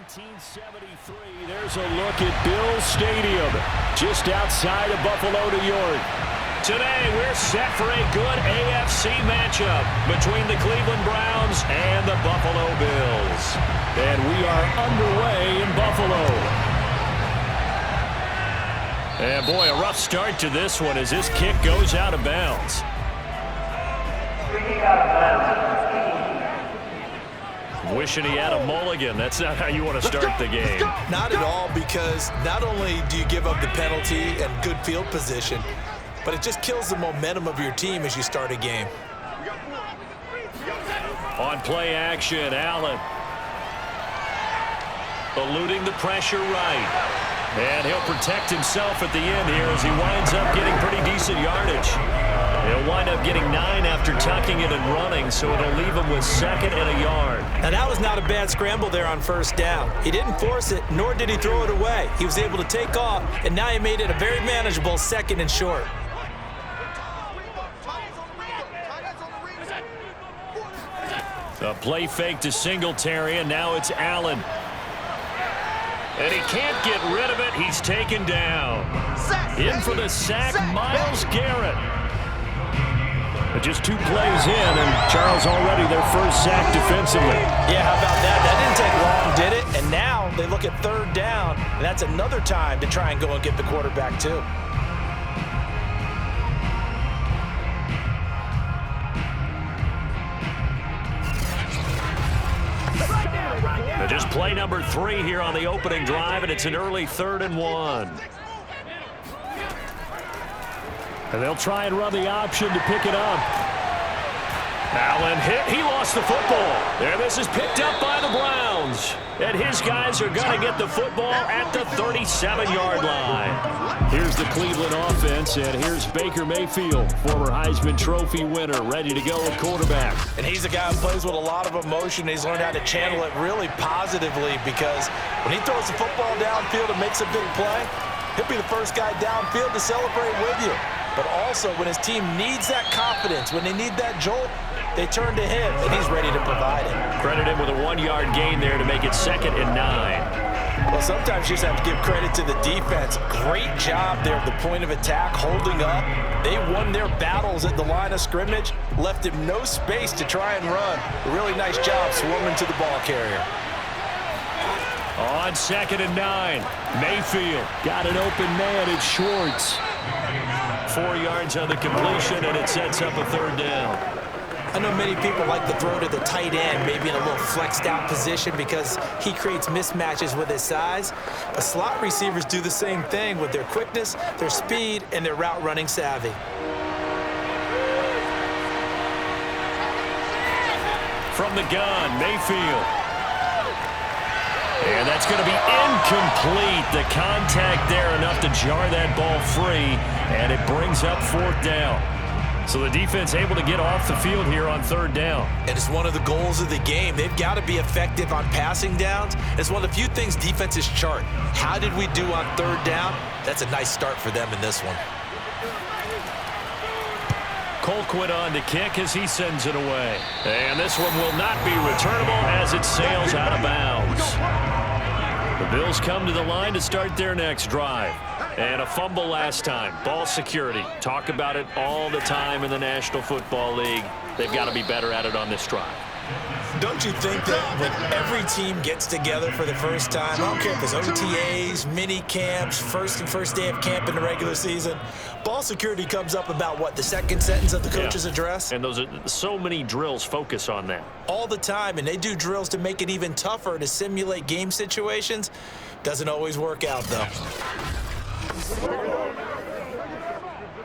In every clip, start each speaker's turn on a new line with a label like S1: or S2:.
S1: 1973, there's a look at Bills Stadium, just outside of Buffalo, New York. Today, we're set for a good AFC matchup between the Cleveland Browns and the Buffalo Bills. And we are underway in Buffalo. And boy, a rough start to this one as this kick goes out of bounds. Wishing he had a mulligan. That's not how you want to start the game.
S2: Not at all, because not only do you give up the penalty and good field position, but it just kills the momentum of your team as you start a game.
S1: On play action, Allen. Eluding the pressure right. And he'll protect himself at the end here as he winds up getting pretty decent yardage. He'll wind up getting 9 after tucking it and running, so it'll leave him with 2nd and a yard.
S2: Now, that was not a bad scramble there on first down. He didn't force it, nor did he throw it away. He was able to take off, and now he made it a very manageable 2nd and short.
S1: A play fake to Singletary, and now it's Allen. And he can't get rid of it. He's taken down. In for the sack, Myles Garrett. But just 2 plays in, and Charles already their first sack defensively.
S2: Yeah, how about that? That didn't take long, did it? And now they look at 3rd down, and that's another time to try and go and get the quarterback too.
S1: Just play number 3 here on the opening drive, and it's an early 3rd and 1. And they'll try and run the option to pick it up. Allen hit. He lost the football. And this is picked up by the Browns. And his guys are going to get the football at the 37-yard line. Here's the Cleveland offense, and here's Baker Mayfield, former Heisman Trophy winner, ready to go at quarterback.
S2: And he's a guy who plays with a lot of emotion. He's learned how to channel it really positively, because when he throws the football downfield and makes a big play, he'll be the first guy downfield to celebrate with you. But also, when his team needs that confidence, when they need that jolt, they turn to him, and he's ready to provide it.
S1: Credit him with a 1-yard gain there to make it 2nd and 9.
S2: Well, sometimes you just have to give credit to the defense. Great job there at the point of attack, holding up. They won their battles at the line of scrimmage, left him no space to try and run. A really nice job swarming to the ball carrier.
S1: On 2nd and 9, Mayfield got an open man. It's Schwartz. 4 yards on the completion, and it sets up a 3rd down.
S2: I know many people like to throw to the tight end, maybe in a little flexed out position, because he creates mismatches with his size. But slot receivers do the same thing with their quickness, their speed, and their route running savvy.
S1: From the gun, Mayfield. And that's going to be incomplete. The contact there enough to jar that ball free, and it brings up 4th down. So the defense able to get off the field here on 3rd down.
S2: And it's one of the goals of the game. They've got to be effective on passing downs. It's one of the few things defenses chart. How did we do on 3rd down? That's a nice start for them in this one.
S1: Colquitt on to kick as he sends it away. And this one will not be returnable as it sails out of bounds. The Bills come to the line to start their next drive. And a fumble last time. Ball security. Talk about it all the time in the National Football League. They've got to be better at it on this drive.
S2: Don't you think that when every team gets together for the first time, I don't care if it's OTAs, mini camps, first day of camp in the regular season, ball security comes up about, what, the 2nd sentence of the coach's address?
S1: And those are so many drills focus on that. All
S2: the time, and they do drills to make it even tougher to simulate game situations. Doesn't always work out, though.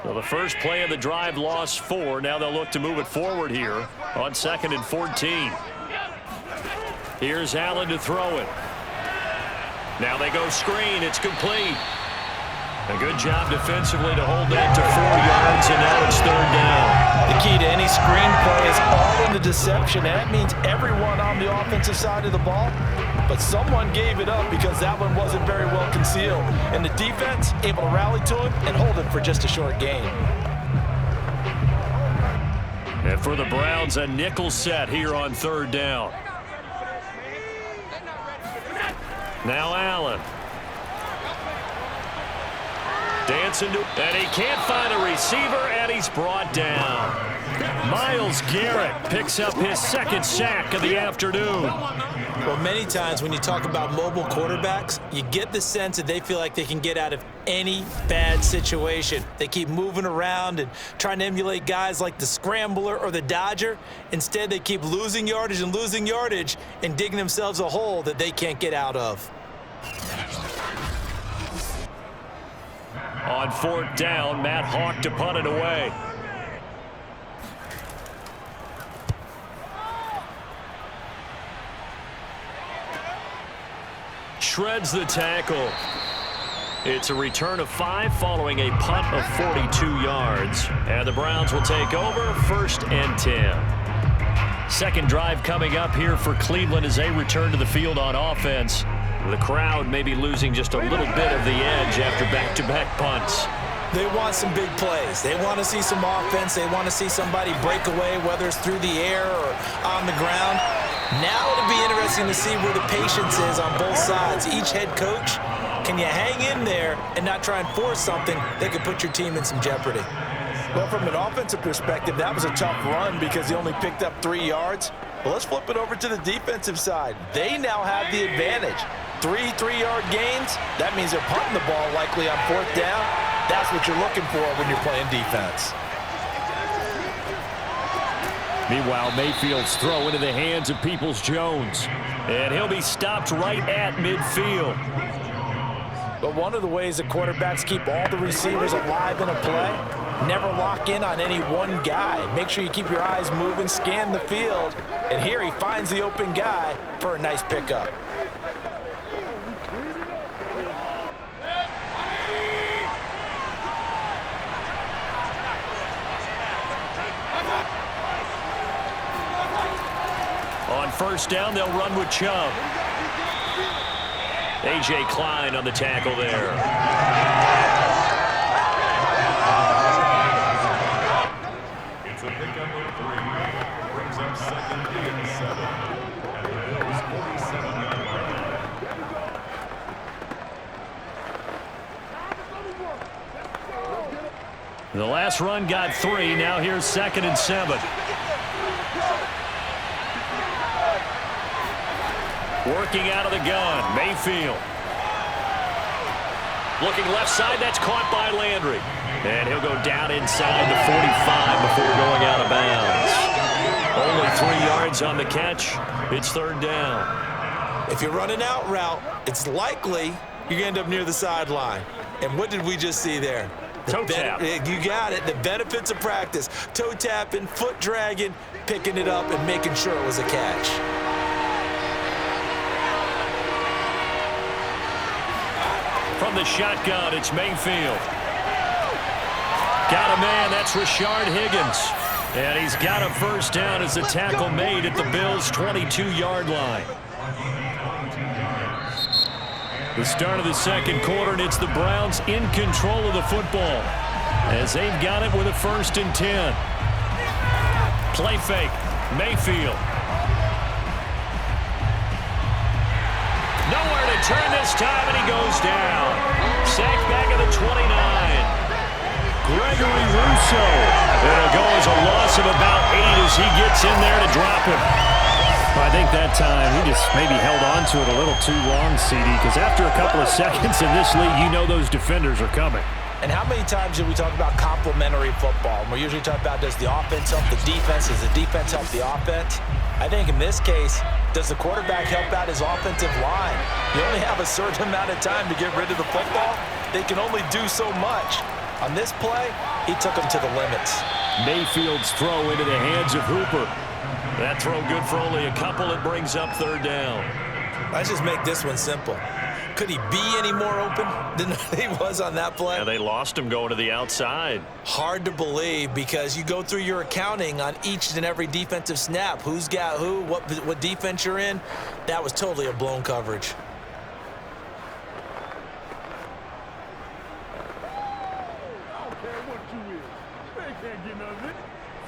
S1: Well, the first play of the drive lost 4. Now they'll look to move it forward here on 2nd and 14. Here's Allen to throw it. Now they go screen. It's complete. A good job defensively to hold that to 4 yards, and now it's 3rd down.
S2: The key to any screen play is all in the deception, and that means everyone on the offensive side of the ball. But someone gave it up because that one wasn't very well concealed. And the defense able to rally to it and hold it for just a short gain.
S1: And for the Browns, a nickel set here on 3rd down. Now Allen. Dancing to, and he can't find a receiver, and he's brought down. Myles Garrett picks up his second sack of the afternoon.
S2: Well, many times when you talk about mobile quarterbacks, you get the sense that they feel like they can get out of any bad situation. They keep moving around and trying to emulate guys like the Scrambler or the Dodger. Instead, they keep losing yardage and digging themselves a hole that they can't get out of.
S1: On fourth down, Matt Hawk to punt it away. Shreds the tackle. It's a return of 5 following a punt of 42 yards. And the Browns will take over 1st and 10. Second drive coming up here for Cleveland as they return to the field on offense. The crowd may be losing just a little bit of the edge after back-to-back punts.
S2: They want some big plays. They want to see some offense. They want to see somebody break away, whether it's through the air or on the ground. Now it'll be interesting to see where the patience is on both sides. Each head coach, can you hang in there and not try and force something that could put your team in some jeopardy?
S3: Well, from an offensive perspective, that was a tough run because he only picked up 3 yards. Well, let's flip it over to the defensive side. They now have the advantage. 3 3-yard gains, that means they're punting the ball likely on fourth down. That's what you're looking for when you're playing defense.
S1: Meanwhile, Mayfield's throw into the hands of Peoples-Jones. And he'll be stopped right at midfield.
S3: But one of the ways that quarterbacks keep all the receivers alive in a play, never lock in on any one guy. Make sure you keep your eyes moving, scan the field. And here he finds the open guy for a nice pickup.
S1: On first down, they'll run with Chubb. A.J. Klein on the tackle there.
S4: It's a pickup of 3. Brings up 2nd and 7. And it is 47-yard line.
S1: The last run got 3. Now here's 2nd and 7. Working out of the gun, Mayfield. Looking left side, that's caught by Landry. And he'll go down inside the 45 before going out of bounds. Only 3 yards on the catch. It's 3rd down.
S2: If you're running out route, it's likely you're going to end up near the sideline. And what did we just see there?
S1: Toe tap.
S2: You got it. The benefits of practice. Toe tapping, foot dragging, picking it up, and making sure it was a catch.
S1: From the shotgun, it's Mayfield. Got a man, that's Rashard Higgins. And he's got a first down as the tackle made at the Bills' 22-yard line. The start of the second quarter, and it's the Browns in control of the football as they've got it with a 1st and 10. Play fake, Mayfield. Nowhere to turn this time, and he goes down. Sacked back at the 29. Gregory Rousseau. It'll go as a loss of about 8 as he gets in there to drop him.
S5: I think that time he just maybe held on to it a little too long, CD, because after a couple of seconds in this league, you know those defenders are coming.
S3: And how many times do we talk about complementary football? We're usually talking about, does the offense help the defense? Does the defense help the offense? I think in this case, does the quarterback help out his offensive line? You only have a certain amount of time to get rid of the football. They can only do so much. On this play, he took them to the limits.
S1: Mayfield's throw into the hands of Hooper. That throw good for only a couple. It brings up 3rd down.
S2: Let's just make this one simple. Could he be any more open than he was on that play?
S1: Yeah, they lost him going to the outside.
S2: Hard to believe because you go through your accounting on each and every defensive snap. Who's got who, what defense you're in. That was totally a blown coverage.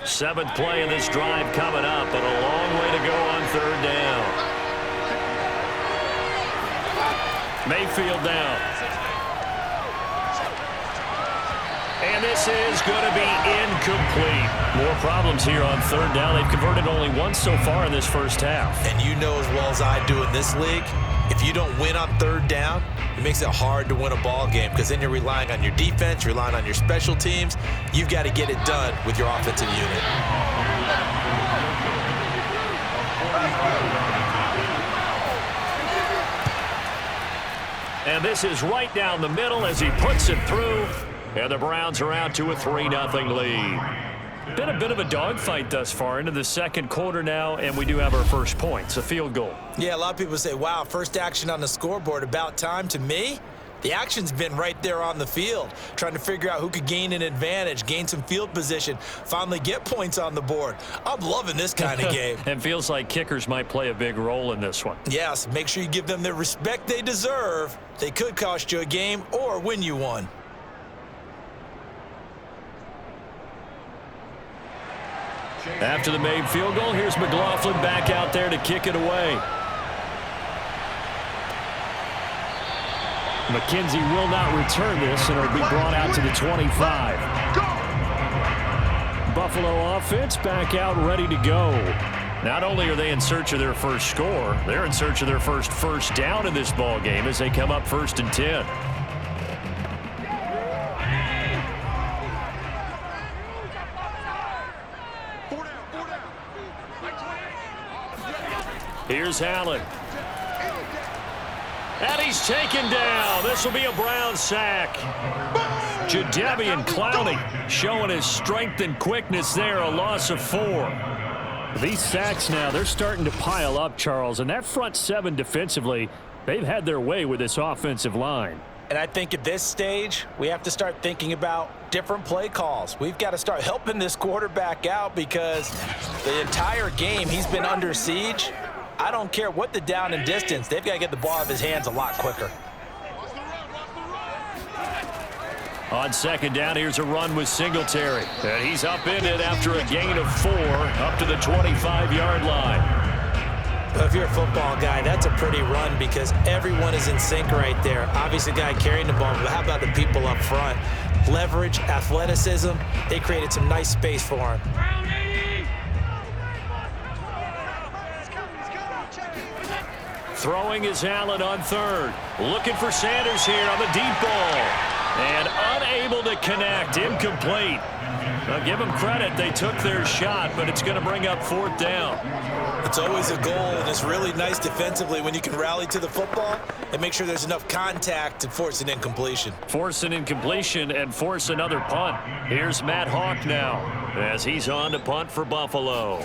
S1: Seventh play of this drive coming up, but a long way to go on 3rd down. Mayfield down. And this is going to be incomplete. More problems here on third down. They've converted only once so far in this first half.
S3: And you know as well as I do in this league, if you don't win on third down, it makes it hard to win a ball game because then you're relying on your defense, you're relying on your special teams. You've got to get it done with your offensive unit.
S1: And this is right down the middle as he puts it through. And the Browns are out to a 3-0 lead. Been a bit of a dogfight thus far into the second quarter now, and we do have our first points, a field goal.
S3: Yeah, a lot of people say, wow, first action on the scoreboard, about time. To me, the action's been right there on the field, trying to figure out who could gain an advantage, gain some field position, finally get points on the board. I'm loving this kind of game.
S1: And feels like kickers might play a big role in this one.
S3: Yes, make sure you give them the respect they deserve. They could cost you a game or win you one.
S1: After the made field goal, here's McLaughlin back out there to kick it away. McKenzie will not return this, and it'll be brought out to the 25. Buffalo offense back out ready to go. Not only are they in search of their first score, they're in search of their first down in this ball game as they come up 1st and 10. Here's Allen. And he's taken down. This will be a Brown sack. Jadeveon Clowney showing his strength and quickness there, a loss of 4.
S5: These sacks now, they're starting to pile up, Charles. And that front seven defensively, they've had their way with this offensive line.
S3: And I think at this stage, we have to start thinking about different play calls. We've got to start helping this quarterback out because the entire game he's been under siege. I don't care what the down and distance. They've got to get the ball out of his hands a lot quicker.
S1: On second down, here's a run with Singletary. And he's upended after a gain of 4 up to the 25-yard line.
S3: Well, if you're a football guy, that's a pretty run because everyone is in sync right there. Obviously, the guy carrying the ball, but how about the people up front? Leverage, athleticism, they created some nice space for him.
S1: Throwing is Allen on third. Looking for Sanders here on the deep ball. And unable to connect. Incomplete. Now give them credit. They took their shot, but it's going to bring up 4th down.
S3: It's always a goal, and it's really nice defensively when you can rally to the football and make sure there's enough contact to force an incompletion.
S1: Force an incompletion and force another punt. Here's Matt Hawk now as he's on to punt for Buffalo.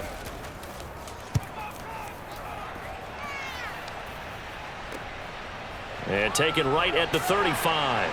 S1: And taken right at the 35.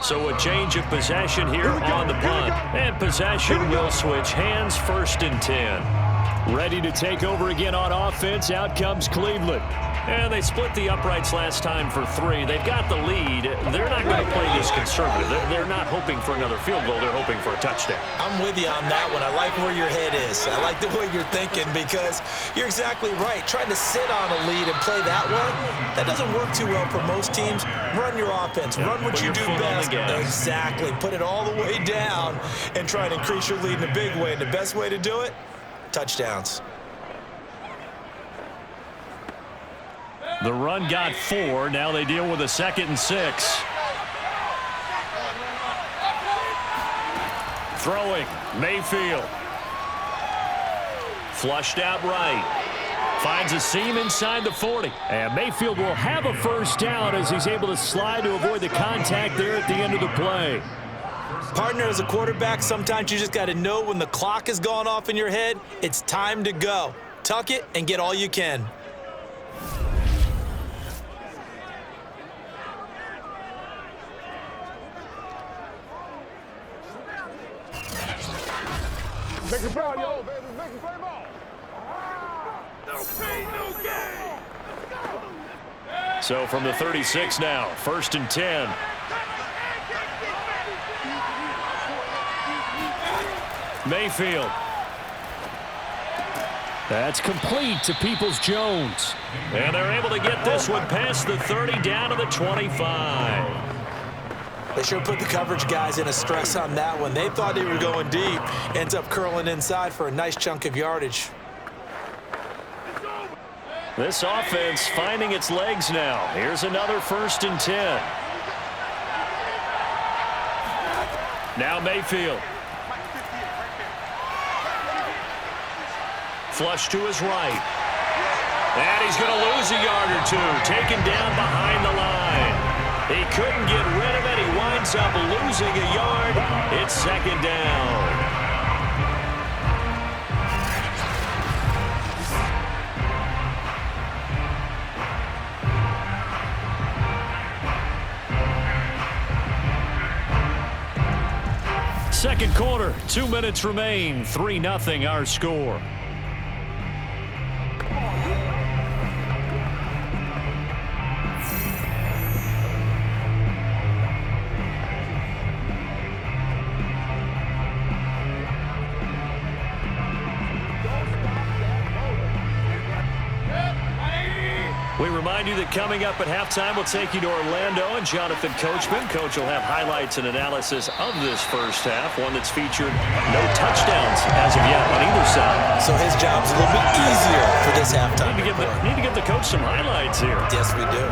S1: So a change of possession here on the punt. And possession will switch hands, 1st and 10. Ready to take over again on offense. Out comes Cleveland. And they split the uprights last time for 3. They've got the lead. They're not going to play this conservative. They're not hoping for another field goal. They're hoping for a touchdown.
S3: I'm with you on that one. I like where your head is. I like the way you're thinking because you're exactly right. Trying to sit on a lead and play that one, that doesn't work too well for most teams. Run your offense. Run what you do best. Exactly. Put it all the way down and try and increase your lead in a big way. And the best way to do it, touchdowns.
S1: The run got 4. Now they deal with a 2nd and 6. Throwing. Mayfield. Flushed out right. Finds a seam inside the 40.
S5: And Mayfield will have a first down as he's able to slide to avoid the contact there at the end of the play.
S3: Partner, as a quarterback, sometimes you just got to know when the clock has gone off in your head, it's time to go. Tuck it and get all you can.
S4: Make it ball, yo, baby. Make it play ball.
S3: No pain, no gain.
S1: So from the 36 now, 1st and 10. Mayfield.
S5: That's complete to Peoples-Jones.
S1: And they're able to get this one past the 30 down to the 25.
S3: They sure put the coverage guys in a stress on that one. They thought they were going deep. Ends up curling inside for a nice chunk of yardage.
S1: This offense finding its legs now. Here's another 1st and 10. Now Mayfield. Flush to his right. And he's going to lose a yard or two. Taken down behind the line. He couldn't get rid of it. He winds up losing a yard. It's 2nd down.
S5: Second quarter, 2 minutes remain. 3-0 our score.
S1: We remind you that coming up at halftime, we'll take you to Orlando and Jonathan Coachman. Coach will have highlights and analysis of this first half, one that's featured no touchdowns as of yet on either side.
S3: So his job's a little bit easier for this halftime.
S1: Need to give the coach some highlights here.
S3: Yes, we do.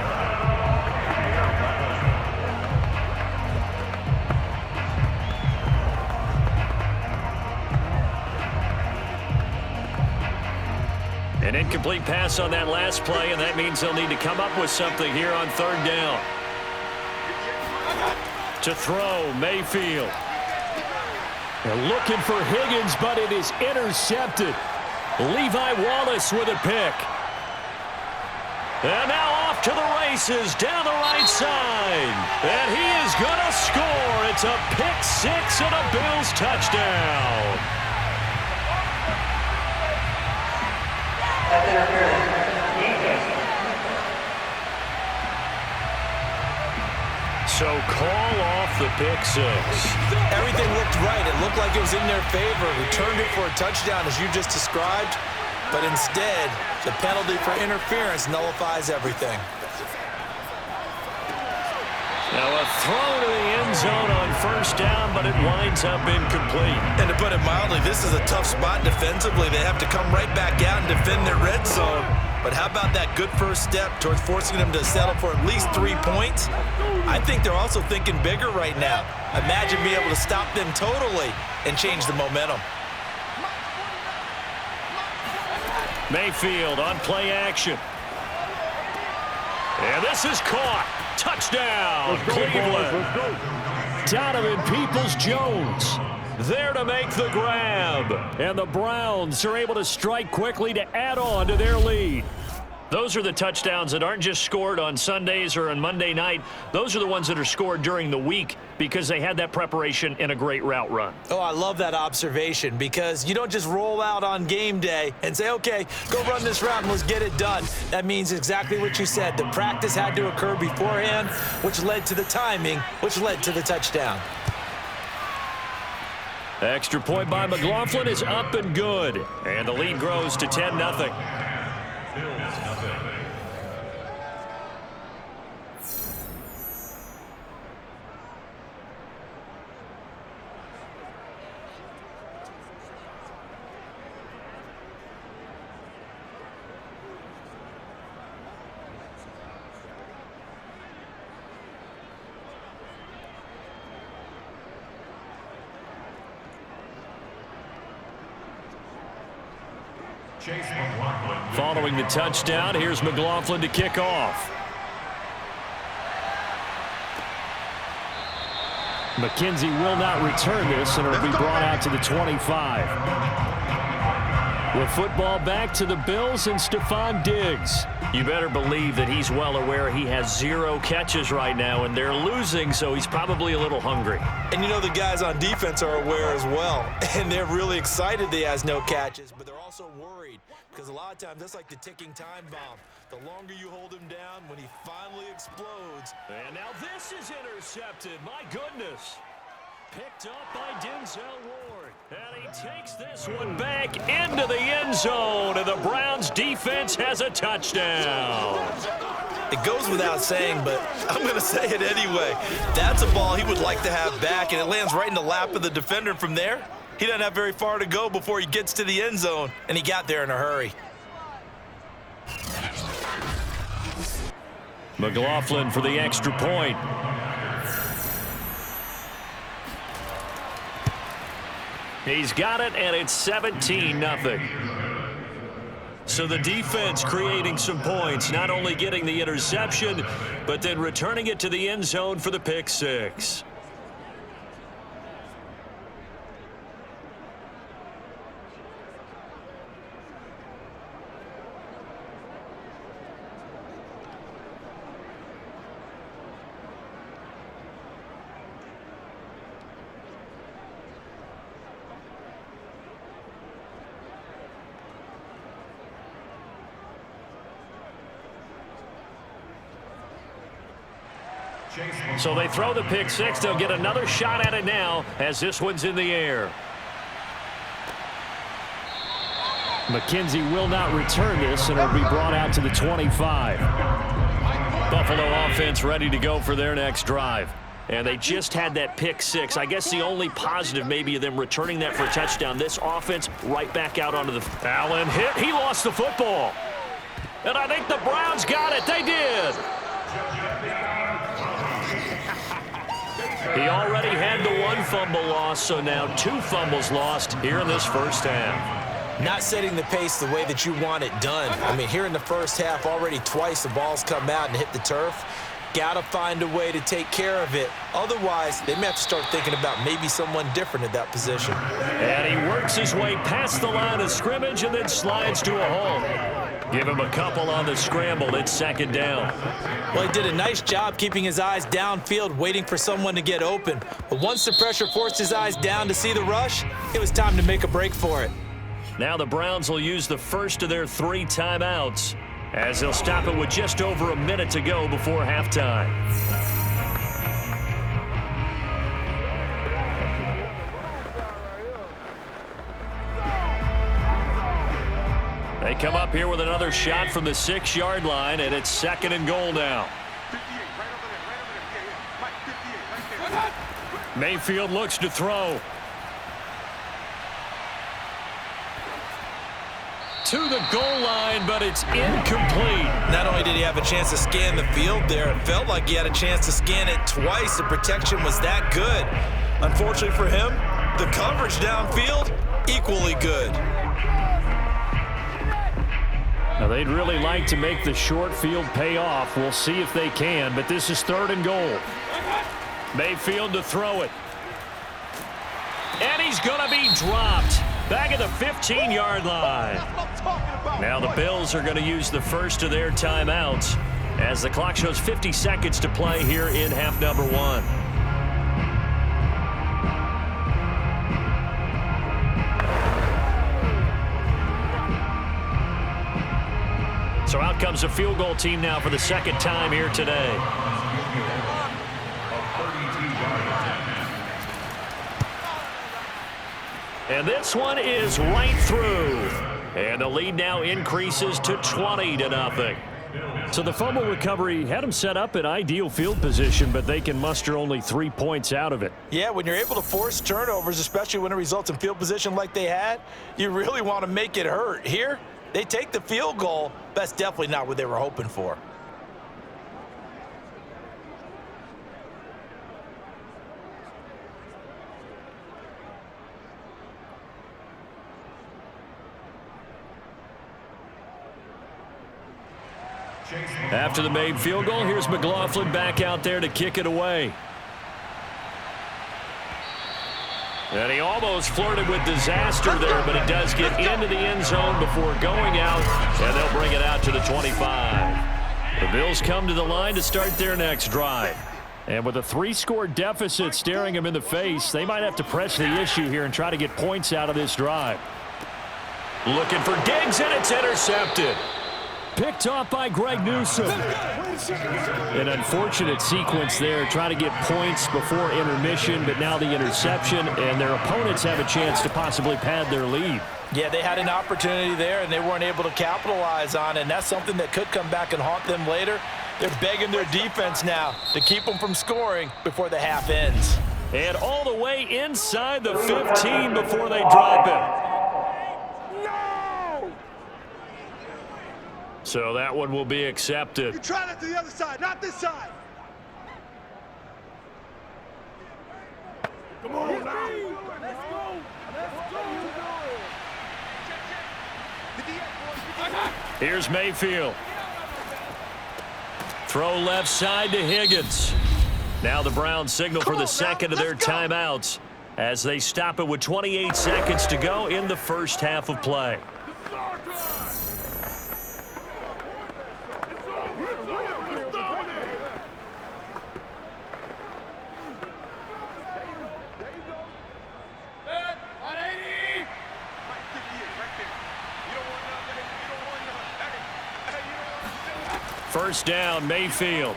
S1: An incomplete pass on that last play, and that means they'll need to come up with something here on 3rd down. To throw, Mayfield.
S5: They're looking for Higgins, but it is intercepted. Levi Wallace with a pick.
S1: And now off to the races down the right side. And he is going to score. It's a pick 6 and a Bills touchdown. So call off the pick 6.
S3: Everything looked right. It looked like it was in their favor. Returned it for a touchdown, as you just described. But instead, the penalty for interference nullifies everything.
S1: Now a throw to the end zone on 1st down, but it winds up incomplete.
S2: And to put it mildly, this is a tough spot defensively. They have to come right back out and defend their red zone. But how about that good first step towards forcing them to settle for at least 3 points? I think they're also thinking bigger right now. Imagine being able to stop them totally and change the momentum.
S1: Mayfield on play action. And this is caught. Touchdown, Cleveland.
S5: Donovan Peoples-Jones there to make the grab. And the Browns are able to strike quickly to add on to their lead.
S1: Those are the touchdowns that aren't just scored on Sundays or on Monday night. Those are the ones that are scored during the week because they had that preparation in a great route run.
S3: Oh, I love that observation because you don't just roll out on game day and say, okay, go run this route and let's get it done. That means exactly what you said. The practice had to occur beforehand, which led to the timing, which led to the touchdown.
S1: Extra point by McLaughlin is up and good. And the lead grows to 10-0. Following the touchdown, here's McLaughlin to kick off.
S5: McKenzie will not return this, and it'll be brought out to the 25. The football back to the Bills and Stephon Diggs.
S1: You better believe that he's well aware he has 0 catches right now, and they're losing, so he's probably a little hungry.
S3: And you know the guys on defense are aware as well, and they're really excited that he has no catches, but they're also worried because a lot of times that's like the ticking time bomb. The longer you hold him down, when he finally explodes.
S1: And now this is intercepted. My goodness. Picked up by Denzel Ward. And he takes this one back into the end zone. And the Browns defense has a touchdown.
S2: It goes without saying, but I'm going to say it anyway. That's a ball he would like to have back, and it lands right in the lap of the defender. From there, he doesn't have very far to go before he gets to the end zone, and he got there in a hurry.
S1: McLaughlin for the extra point. He's got it, and it's 17-0. So the defense creating some points, not only getting the interception, but then returning it to the end zone for the pick six. So they throw the pick six. They'll get another shot at it now as this one's in the air.
S5: McKenzie will not return this, and it'll be brought out to the 25.
S1: Buffalo offense ready to go for their next drive. And they just had that pick six. I guess the only positive maybe of them returning that for a touchdown. This offense right back out onto the... Allen hit. He lost the football. And I think the Browns got it. They did. He already had the one fumble loss, so now 2 fumbles lost here in this first half.
S3: Not setting the pace the way that you want it done. I mean, here in the first half, already twice the ball's come out and hit the turf. Got to find a way to take care of it. Otherwise, they may have to start thinking about maybe someone different at that position.
S1: And he works his way past the line of scrimmage and then slides to a halt. Give him a couple on the scramble. It's second down.
S3: Well, he did a nice job keeping his eyes downfield, waiting for someone to get open. But once the pressure forced his eyes down to see the rush, it was time to make a break for it.
S1: Now the Browns will use the first of their 3 timeouts as they'll stop it with just over a minute to go before halftime. They come up here with another shot from the 6-yard line, and it's 2nd and goal now. Mayfield looks to throw. To the goal line, but it's incomplete.
S2: Not only did he have a chance to scan the field there, it felt like he had a chance to scan it twice. The protection was that good. Unfortunately for him, the coverage downfield, equally good.
S5: Now, they'd really like to make the short field pay off. We'll see if they can, but this is 3rd and goal.
S1: Mayfield to throw it. And he's going to be dropped. Back at the 15-yard line. Now the Bills are going to use the first of their timeouts as the clock shows 50 seconds to play here in half number 1. So out comes a field goal team now for the second time here today. And this one is right through. And the lead now increases to 20-0.
S5: So the fumble recovery had them set up in ideal field position, but they can muster only 3 points out of it.
S3: Yeah, when you're able to force turnovers, especially when it results in field position like they had, you really want to make it hurt. Here, they take the field goal. That's definitely not what they were hoping for.
S1: After the made field goal, here's McLaughlin back out there to kick it away. And he almost flirted with disaster there, but it does get into the end zone before going out, and they'll bring it out to the 25. The Bills come to the line to start their next drive.
S5: And with a 3-score deficit staring them in the face, they might have to press the issue here and try to get points out of this drive.
S1: Looking for Diggs, and it's intercepted.
S5: Picked off by Greg Newsome. An unfortunate sequence there, trying to get points before intermission, but now the interception, and their opponents have a chance to possibly pad their lead.
S3: Yeah, they had an opportunity there, and they weren't able to capitalize on it, and that's something that could come back and haunt them later. They're begging their defense now to keep them from scoring before the half ends.
S5: And all the way inside the 15 before they drop him. So that one will be accepted.
S6: You try that to the other side, not this side. Come on now. Let's go. Let's go.
S5: Here's Mayfield. Throw left side to Higgins. Now the Browns signal for the second of their timeouts as they stop it with 28 seconds to go in the first half of play. First down, Mayfield.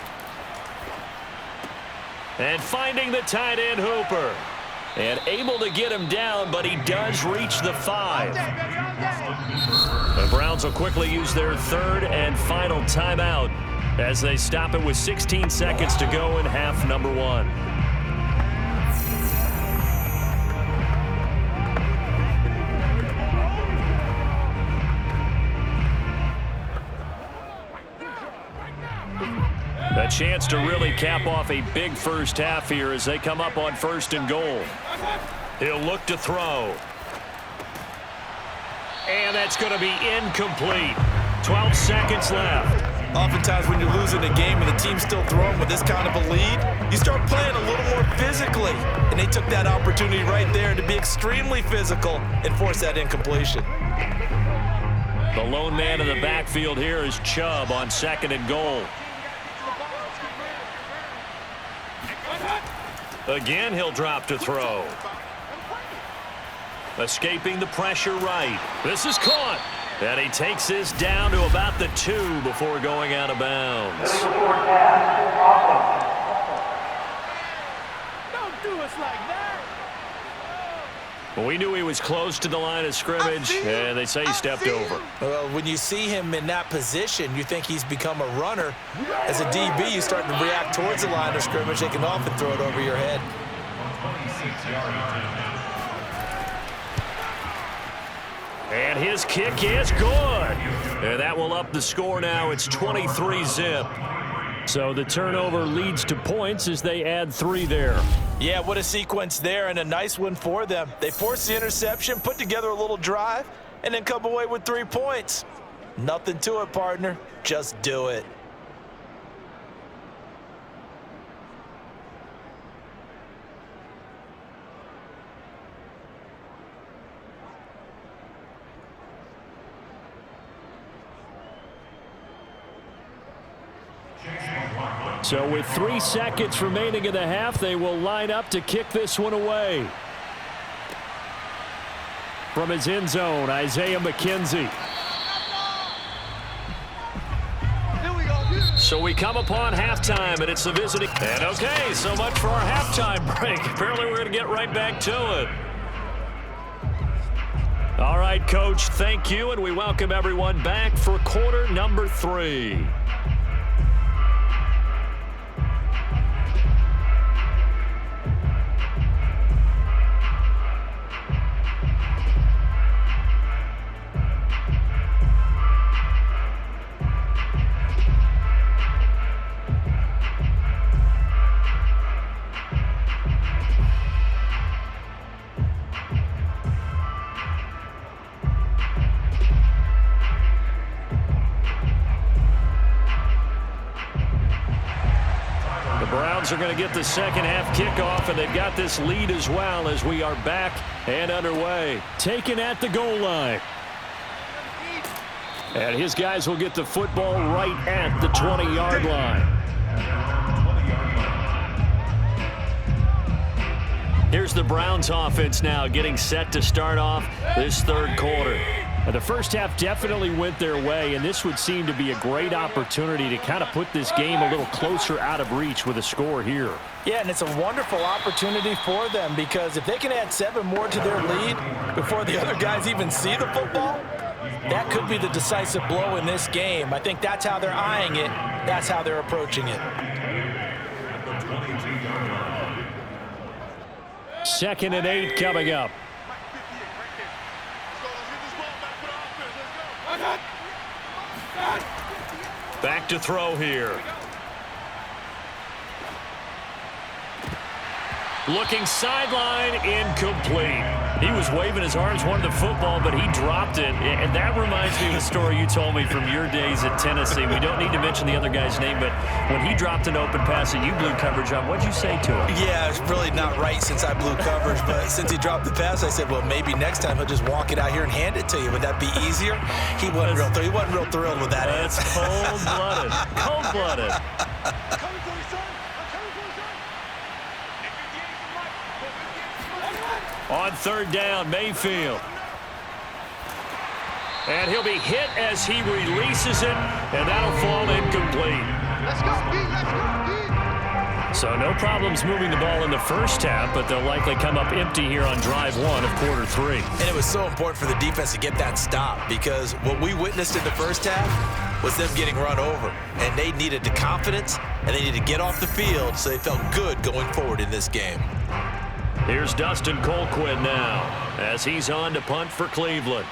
S5: And finding the tight end, Hooper. And able to get him down, but he does reach the 5. The Browns will quickly use their third and final timeout as they stop it with 16 seconds to go in half number 1. A chance to really cap off a big first half here as they come up on 1st and goal. He'll look to throw. And that's going to be incomplete. 12 seconds left.
S2: Oftentimes when you're losing a game and the team's still throwing with this kind of a lead, you start playing a little more physically. And they took that opportunity right there to be extremely physical and force that incompletion.
S5: The lone man in the backfield here is Chubb on 2nd and goal. Again, he'll drop to throw. Escaping the pressure right. This is caught. And he takes this down to about the 2 before going out of bounds.
S6: Don't do us like that.
S5: Well, we knew he was close to the line of scrimmage, and they say he stepped over.
S3: Well, when you see him in that position, you think he's become a runner. As a DB, you start to react towards the line of scrimmage. They can often throw it over your head.
S5: And his kick is good. And that will up the score now. It's 23-zip. So the turnover leads to points as they add 3 there.
S3: Yeah, what a sequence there, and a nice one for them. They forced the interception, put together a little drive, and then come away with 3 points. Nothing to it, partner. Just do it.
S5: So with 3 seconds remaining in the half, they will line up to kick this one away. From his end zone, Isaiah McKenzie. So we come upon halftime, and it's the visiting. And okay, so much for our halftime break. Apparently we're going to get right back to it. All right, Coach, thank you, and we welcome everyone back for quarter number 3. Are going to get the second half kickoff, and they've got this lead as well as we are back and underway. Taken at the goal line. And his guys will get the football right at the 20-yard line. Here's the Browns offense now getting set to start off this third quarter. The first half definitely went their way, and this would seem to be a great opportunity to kind of put this game a little closer out of reach with a score here.
S3: Yeah, and it's a wonderful opportunity for them because if they can add 7 more to their lead before the other guys even see the football, that could be the decisive blow in this game. I think that's how they're eyeing it. That's how they're approaching it.
S5: 2nd and 8 coming up. Back to throw here. Looking sideline, incomplete. He was waving his arms, wanted the football, but he dropped it. And that reminds me of the story you told me from your days at Tennessee. We don't need to mention the other guy's name, but when he dropped an open pass and you blew coverage on, what'd you say to him?
S3: Yeah, it's really not right since I blew coverage, but since he dropped the pass, I said, well, maybe next time he'll just walk it out here and hand it to you. Would that be easier? He wasn't real thrilled with that.
S5: That's cold-blooded. Cold-blooded. On 3rd down, Mayfield. And he'll be hit as he releases it, and that'll fall incomplete.
S6: Let's go, D. Let's go, D.
S5: So no problems moving the ball in the first half, but they'll likely come up empty here on drive 1 of quarter 3.
S3: And it was so important for the defense to get that stop because what we witnessed in the first half was them getting run over. And they needed the confidence, and they needed to get off the field so they felt good going forward in this game.
S5: Here's Dustin Colquitt now as he's on to punt for Cleveland.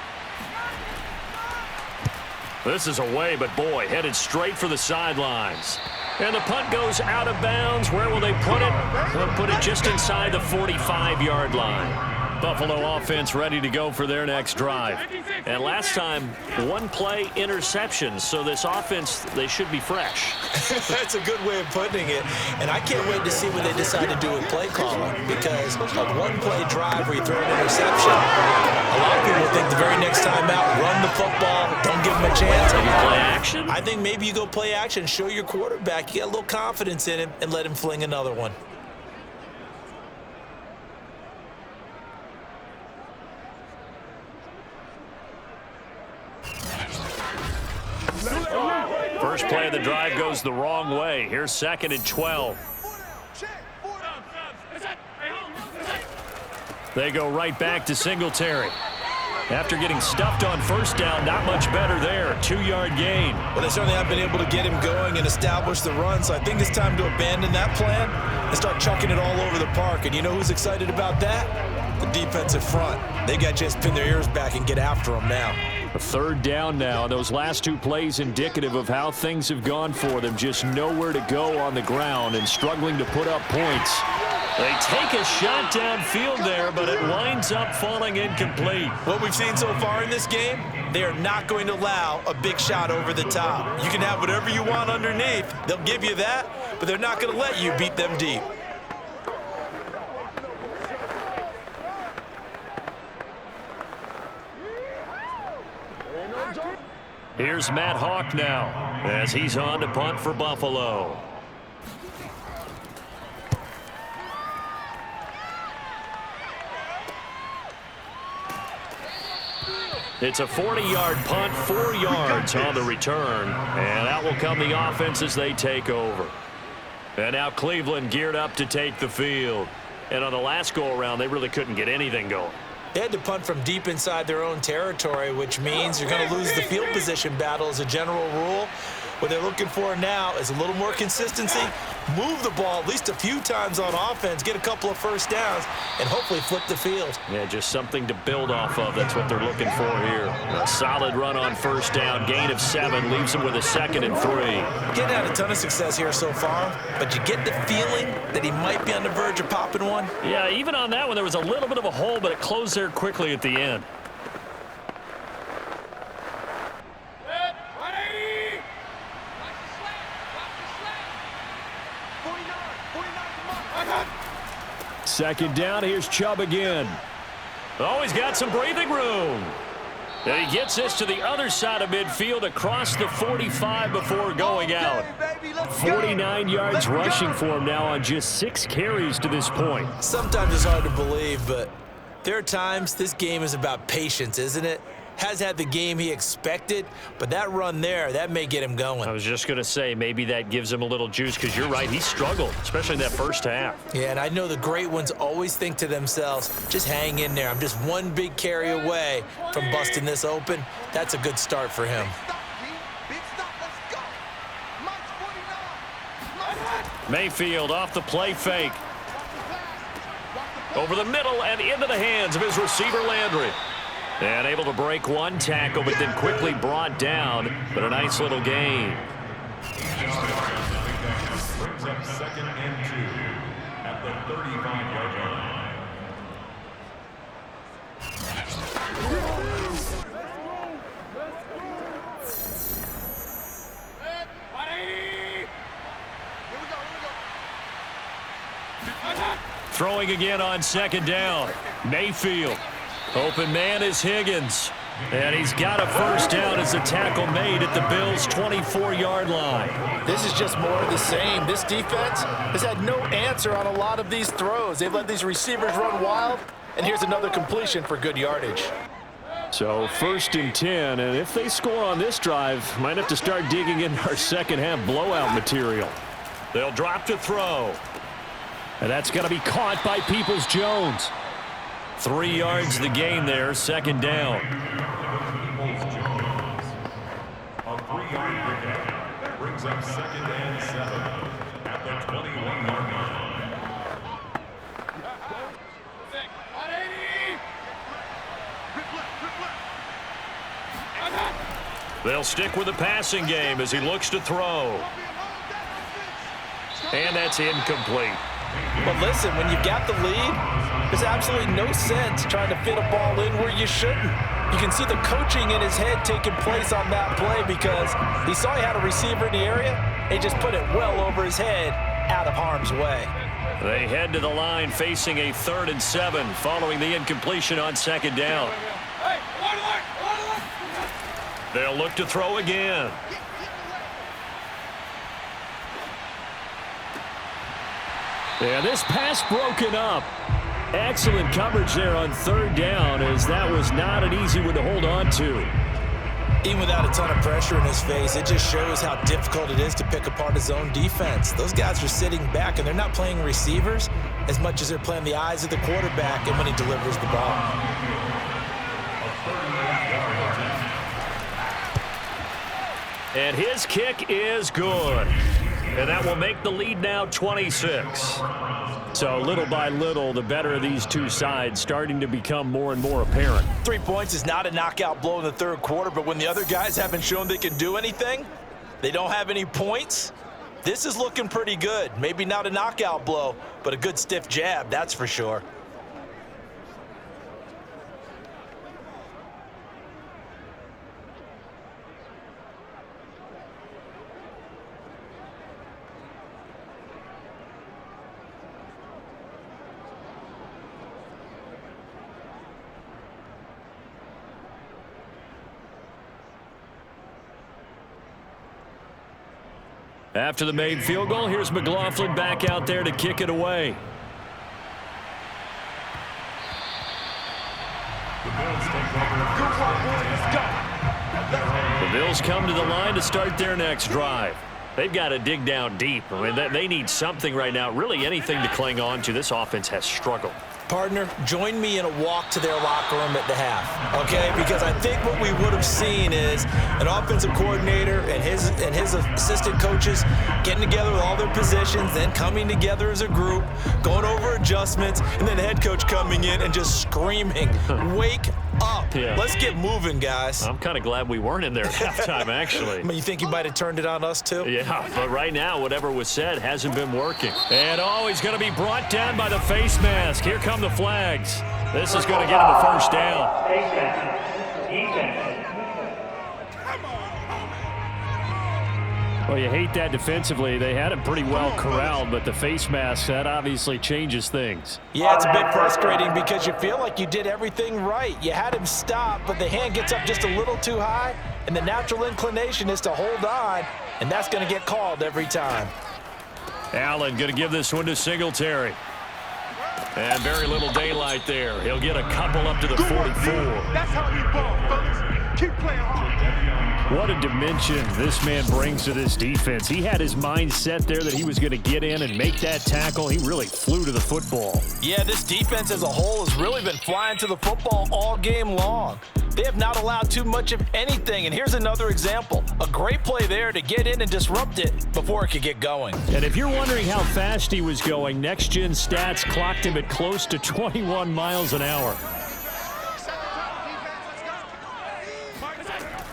S5: This is away, but boy, headed straight for the sidelines. And the punt goes out of bounds. Where will they put it? They'll put it just inside the 45-yard line. Buffalo offense ready to go for their next drive. And last time, 1-play interceptions. So this offense, they should be fresh.
S3: That's a good way of putting it. And I can't wait to see what they decide to do with play calling because a 1-play drive where you throw an interception, a lot of people think the very next time out, run the football, don't give them a chance.
S5: Maybe play action?
S3: I think maybe you go play action, show your quarterback, you got a little confidence in him, and let him fling another one.
S5: First play of the drive goes the wrong way. Here's 2nd and 12. They go right back to Singletary. After getting stuffed on 1st down, not much better there. 2-yard gain.
S3: Well, they certainly have been able to get him going and establish the run, so I think it's time to abandon that plan and start chucking it all over the park. And you know who's excited about that? The defensive front. They got to just pin their ears back and get after them now.
S5: A 3rd down now. Those last 2 plays indicative of how things have gone for them. Just nowhere to go on the ground and struggling to put up points. They take a shot downfield there, but it winds up falling incomplete.
S3: What we've seen so far in this game, they are not going to allow a big shot over the top. You can have whatever you want underneath. They'll give you that, but they're not going to let you beat them deep.
S5: Here's Matt Hawk now as he's on to punt for Buffalo. It's a 40-yard punt, 4 yards on the return, and out will come the offense as they take over. And now Cleveland geared up to take the field. And on the last go-around, they really couldn't get anything going.
S3: They had to punt from deep inside their own territory, which means you're going to lose the field position battle as a general rule. What they're looking for now is a little more consistency, move the ball at least a few times on offense, get a couple of 1st downs, and hopefully flip the field.
S5: Yeah, just something to build off of. That's what they're looking for here. A solid run on 1st down, gain of 7, leaves them with a 2nd and 3.
S3: Getting had a ton of success here so far, but you get the feeling that he might be on the verge of popping one.
S5: Yeah, even on that one, there was a little bit of a hole, but it closed there quickly at the end. Second down, here's Chubb again. Oh, he's got some breathing room. And he gets this to the other side of midfield across the 45 before going out. 49 yards rushing for him now on just 6 carries to this point.
S3: Sometimes it's hard to believe, but there are times this game is about patience, isn't it? has had the game he expected, but that run there, that may get him going.
S5: I was just going to say, maybe that gives him a little juice, because you're right, he struggled, especially in that first half.
S3: Yeah, and I know the great ones always think to themselves, just hang in there. I'm just one big carry away from busting this open. That's a good start for him.
S6: Big stop, let's go. Mike 49.
S5: Mayfield off the play fake. Over the middle and into the hands of his receiver, Landry. And able to break one tackle, but then quickly brought down. But a nice little gain.
S4: Brings up 2nd and 2 at the 35-yard line.
S5: Throwing again on 2nd down. Mayfield. Open man is Higgins. And he's got a first down as the tackle made at the Bills' 24-yard line.
S2: This is just more of the same. This defense has had no answer on a lot of these throws. They've let these receivers run wild, and here's another completion for good yardage.
S5: So 1st and 10, and if they score on this drive, might have to start digging in our second half blowout material. They'll drop to throw. And that's going to be caught by Peoples-Jones. 3 yards the gain there, 2nd down.
S4: Peoples-Jones. A 3-yard pickup brings up 2nd and 7 at the 21-yard line.
S5: They'll stick with the passing game as he looks to throw. And that's incomplete.
S3: But listen, when you've got the lead, there's absolutely no sense trying to fit a ball in where you shouldn't. You can see the coaching in his head taking place on that play because he saw he had a receiver in the area. He just put it well over his head, out of harm's way.
S5: They head to the line facing a 3rd and 7 following the incompletion on 2nd down. They'll look to throw again. And this pass broken up. Excellent coverage there on 3rd down, as that was not an easy one to hold on to.
S3: Even without a ton of pressure in his face, it just shows how difficult it is to pick apart his own defense. Those guys are sitting back, and they're not playing receivers as much as they're playing the eyes of the quarterback and when he delivers the ball.
S5: And his kick is good. And that will make the lead now 26. So little by little, the better of these two sides starting to become more and more apparent.
S3: 3 points is not a knockout blow in the 3rd quarter, but when the other guys haven't shown they can do anything, they don't have any points, this is looking pretty good. Maybe not a knockout blow, but a good stiff jab, that's for sure.
S5: After the made field goal, here's McLaughlin back out there to kick it away. The Bills come to the line to start their next drive. They've got to dig down deep. I mean, they need something right now, really anything to cling on to. This offense has struggled.
S3: Partner, join me in a walk to their locker room at the half, okay? Because I think what we would have seen is an offensive coordinator and his assistant coaches getting together with all their positions, then coming together as a group, going over adjustments, and then the head coach coming in and just screaming, wake up.
S5: Yeah.
S3: Let's get moving, guys.
S5: I'm kind of glad we weren't in there at halftime, actually.
S3: I mean, you think he might have turned it on us, too?
S5: Yeah, but right now, whatever was said hasn't been working. And, he's going to be brought down by the face mask. Here come the flags. This is going to get him a first down. Well, you hate that defensively. They had him pretty well corralled, but the face mask, that obviously changes things.
S3: Yeah, it's a bit frustrating because you feel like you did everything right. You had him stop, but the hand gets up just a little too high, and the natural inclination is to hold on, and that's going to get called every time.
S5: Allen going to give this one to Singletary. And very little daylight there. He'll get a couple up to the 44.
S6: That's how you ball, folks. Keep playing hard.
S1: What a dimension this man brings to this defense. He had his mind set there that he was going to get in and make that tackle. He really flew to the football.
S3: Yeah, this defense as a whole has really been flying to the football all game long. They have not allowed too much of anything, and here's another example. A great play there to get in and disrupt it before it could get going.
S1: And if you're wondering how fast he was going, Next Gen Stats clocked him at close to 21 miles an hour.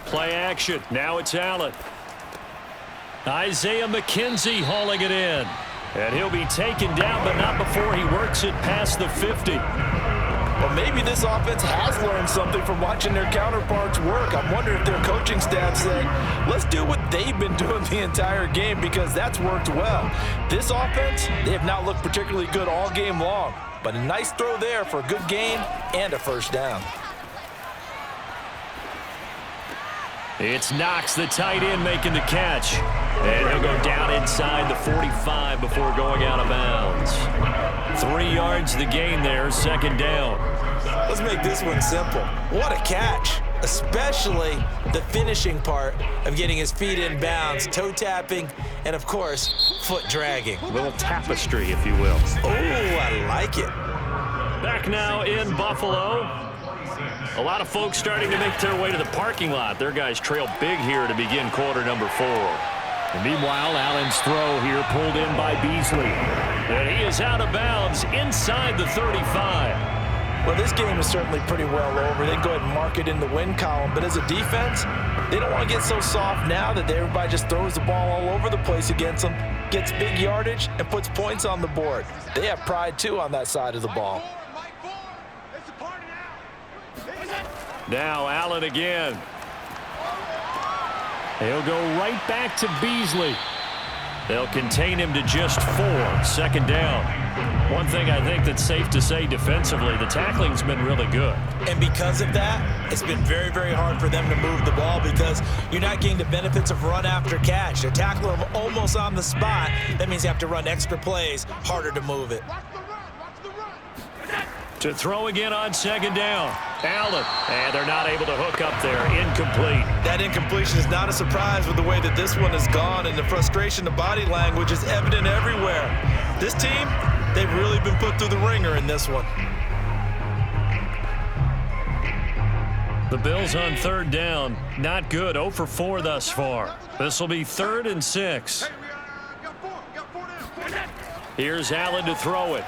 S1: Play action. Now it's Allen. Isaiah McKenzie hauling it in. And he'll be taken down, but not before he works it past the 50.
S3: Well, maybe this offense has learned something from watching their counterparts work. I'm wondering if their coaching staff said, let's do what they've been doing the entire game, because that's worked well. This offense, they have not looked particularly good all game long, but a nice throw there for a good gain and a first down.
S1: It's Knox, the tight end, making the catch. And he'll go down inside the 45 before going out of bounds. 3 yards the gain there, second down.
S3: Let's make this one simple. What a catch, especially the finishing part of getting his feet in bounds, toe tapping, and of course, foot dragging.
S1: A little tapestry, if you will.
S3: Oh, I like it.
S1: Back now in Buffalo. A lot of folks starting to make their way to the parking lot. Their guys trail big here to begin quarter number 4. And meanwhile, Allen's throw here pulled in by Beasley. And he is out of bounds inside the 35.
S3: Well, this game is certainly pretty well over. They can go ahead and mark it in the win column. But as a defense, they don't want to get so soft now that everybody just throws the ball all over the place against them, gets big yardage, and puts points on the board. They have pride, too, on that side of the ball.
S1: Now Allen again. He'll go right back to Beasley. They'll contain him to just 4. Second down. One thing I think that's safe to say defensively, the tackling's been really good.
S3: And because of that, it's been very, very hard for them to move the ball because you're not getting the benefits of run after catch. They're tackling them almost on the spot. That means you have to run extra plays, harder to move it.
S1: To throw again on second down. Allen. And they're not able to hook up there. Incomplete.
S3: That incompletion is not a surprise with the way that this one has gone, and the frustration, the body language is evident everywhere. This team, they've really been put through the ringer in this one.
S1: The Bills on third down. Not good. 0 for 4 thus far. This will be 3rd and 6. Here's Allen to throw it.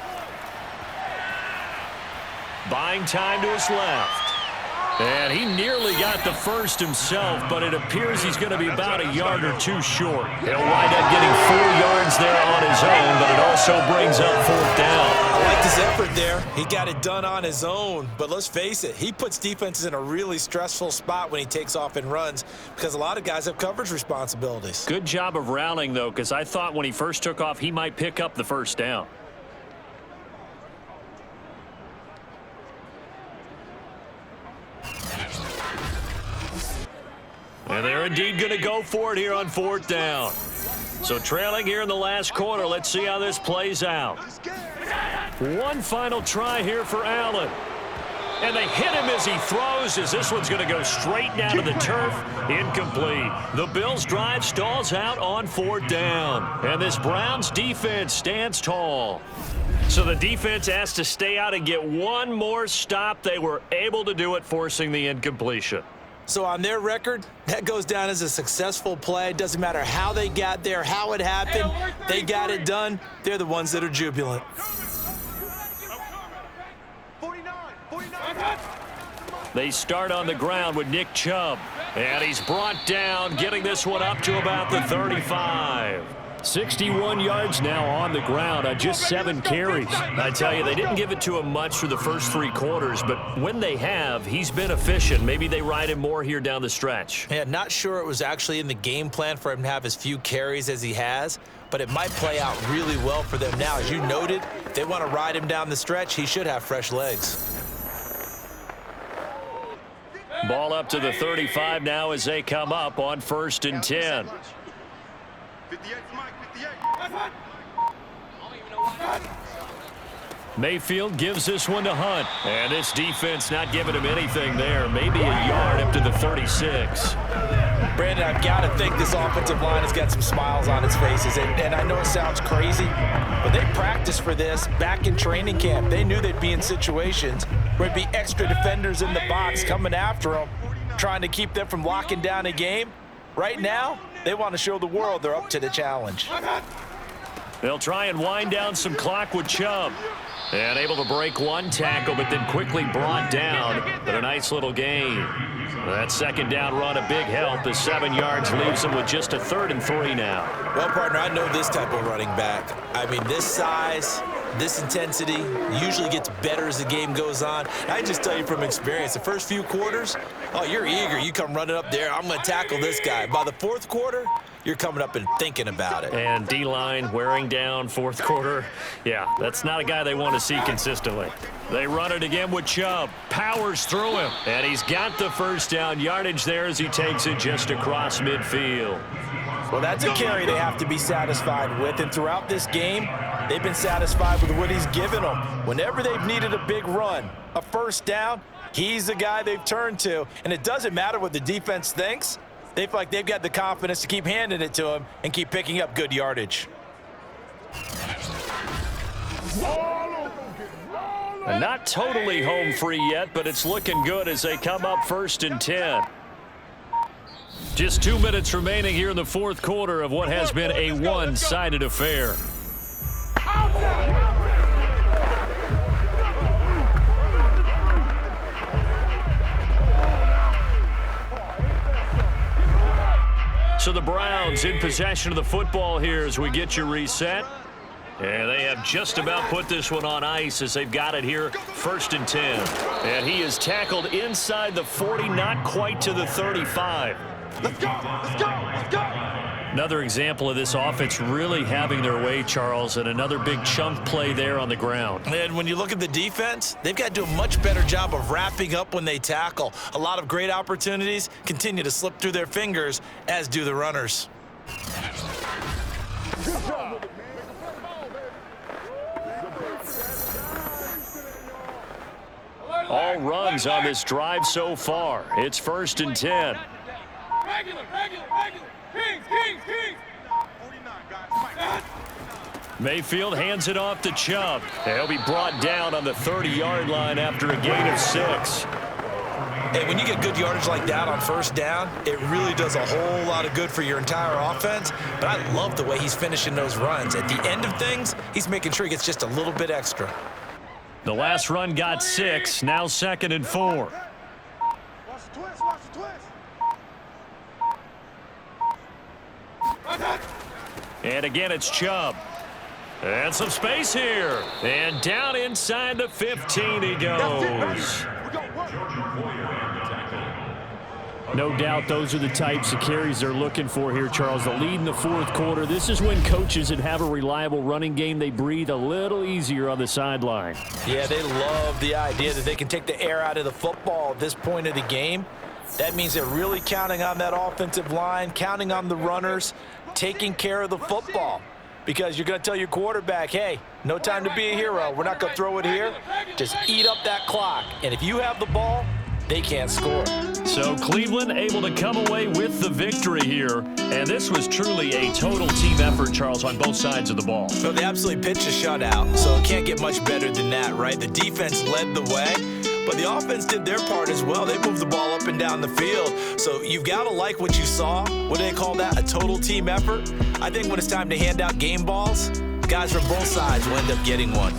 S1: Buying time to his left. And he nearly got the first himself, but it appears he's going to be about a yard or 2 short. He'll wind up getting 4 yards there on his own, but it also brings up 4th down.
S3: I like his effort there. He got it done on his own, but let's face it, he puts defenses in a really stressful spot when he takes off and runs because a lot of guys have coverage responsibilities.
S1: Good job of rallying, though, because I thought when he first took off, he might pick up the first down. And they're indeed going to go for it here on 4th down. So trailing here in the last quarter. Let's see how this plays out. One final try here for Allen. And they hit him as he throws, as this one's going to go straight down to the turf. Incomplete. The Bills' drive stalls out on 4th down. And this Browns defense stands tall. So the defense has to stay out and get one more stop. They were able to do it, forcing the incompletion.
S3: So on their record, that goes down as a successful play. Doesn't matter how they got there, how it happened. They got it done. They're the ones that are jubilant.
S6: 49.
S1: They start on the ground with Nick Chubb. And he's brought down, getting this one up to about the 35. 61 yards now on the ground on just 7 carries. I tell you, they didn't give it to him much through the first 3 quarters, but when they have, he's been efficient. Maybe they ride him more here down the stretch.
S3: Yeah, not sure it was actually in the game plan for him to have as few carries as he has, but it might play out really well for them now. As you noted, if they want to ride him down the stretch, he should have fresh legs.
S1: Ball up to the 35 now as they come up on 1st and 10.
S6: 58, Mike, 58.
S5: Mayfield gives this one to Hunt. And this defense not giving him anything there. Maybe a yard up to the 36.
S3: Brandon, I've got to think this offensive line has got some smiles on its faces. And I know it sounds crazy, but they practiced for this back in training camp. They knew they'd be in situations where there'd be extra defenders in the box coming after them, trying to keep them from locking down a game. Right now, they want to show the world they're up to the challenge.
S5: They'll try and wind down some clock with Chubb. And able to break one tackle, but then quickly brought down. But a nice little gain. That second down run, a big help. The 7 yards leaves them with just a 3rd and 3 now.
S3: Well, partner, I know this type of running back. I mean, this size, this intensity usually gets better as the game goes on. I just tell you from experience, the first few quarters, oh, you're eager. You come running up there, I'm going to tackle this guy. By the 4th quarter, you're coming up and thinking about it.
S5: And D-line wearing down 4th quarter. Yeah, that's not a guy they want to see consistently. They run it again with Chubb. Powers through him. And he's got the first down yardage there as he takes it just across midfield.
S3: Well, that's a carry they have to be satisfied with. And throughout this game, they've been satisfied with what he's given them. Whenever they've needed a big run, a first down, he's the guy they've turned to. And it doesn't matter what the defense thinks. They feel like they've got the confidence to keep handing it to him and keep picking up good yardage.
S5: And not totally home free yet, but it's looking good as they come up 1st and 10. Just 2 minutes remaining here in the 4th quarter of what has been a one-sided affair. So the Browns in possession of the football here as we get you reset. And they have just about put this one on ice as they've got it here 1st and 10. And he is tackled inside the 40, not quite to the 35.
S6: Let's go! Let's go! Let's go!
S5: Another example of this offense really having their way, Charles, and another big chunk play there on the ground.
S3: And when you look at the defense, they've got to do a much better job of wrapping up when they tackle. A lot of great opportunities continue to slip through their fingers, as do the runners.
S6: Good job.
S5: All runs on this drive so far. It's 1st and 10.
S6: Regular. Kings. 49, guys.
S5: Mayfield hands it off to Chubb. He'll be brought down on the 30-yard line after a gain of 6.
S3: Hey, when you get good yardage like that on 1st down, it really does a whole lot of good for your entire offense. But I love the way he's finishing those runs. At the end of things, he's making sure he gets just a little bit extra.
S5: The last run got 6, now 2nd and 4.
S6: Watch the twist.
S5: And again, it's Chubb. And some space here. And down inside the 15 he goes. No doubt those are the types of carries they're looking for here, Charles. The lead in the 4th quarter. This is when coaches that have a reliable running game, they breathe a little easier on the sideline.
S3: Yeah, they love the idea that they can take the air out of the football at this point of the game. That means they're really counting on that offensive line, counting on the runners, taking care of the football. Because you're going to tell your quarterback, hey, no time to be a hero. We're not going to throw it here. Just eat up that clock. And if you have the ball, they can't score.
S5: So Cleveland able to come away with the victory here. And this was truly a total team effort, Charles, on both sides of the ball.
S3: Well, they absolutely pitched a shutout, so it can't get much better than that, right? The defense led the way, but the offense did their part as well. They moved the ball up and down the field. So you've got to like what you saw. What do they call that? A total team effort? I think when it's time to hand out game balls, guys from both sides will end up getting one.